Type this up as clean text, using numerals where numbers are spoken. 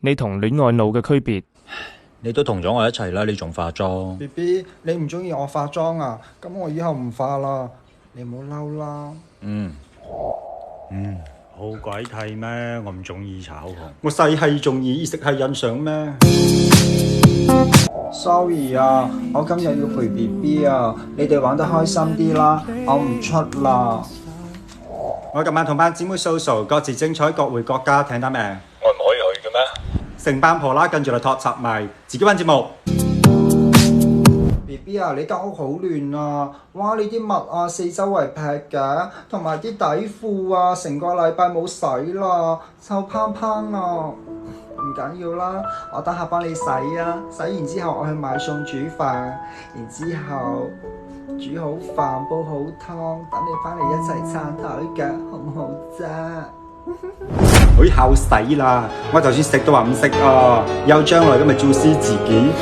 你同戀愛腦嘅區別。你都同咗我一齊啦，你仲化妝 ？BB，你唔中意我化妝啊？咁我以後唔化啦，你唔好嬲啦。好鬼睇咩？我唔中意炒紅。我細係中意，食係欣賞咩？Sorry 啊，我今日要陪 BB 啊，你哋玩得開心啲啦，我唔出啦。我今晚同班姊妹 social， 各自精彩，各回各家，聽得明？我唔可以去嘅咩？成班婆啦，跟住嚟托插埋，自己玩節目。BB 啊，你間屋好亂啊！哇，你啲襪啊四周圍劈嘅，同埋啲底褲啊，成個禮拜冇洗啦，臭砰砰啊！唔緊要啦，我等下幫你洗啊！洗完之後我去買餸煮飯，然之後煮好飯煲好湯，等你返嚟一齊撐台嘅，好唔好啫？好考死啦！我就算食都話唔食啊！有將來咁咪做死自己。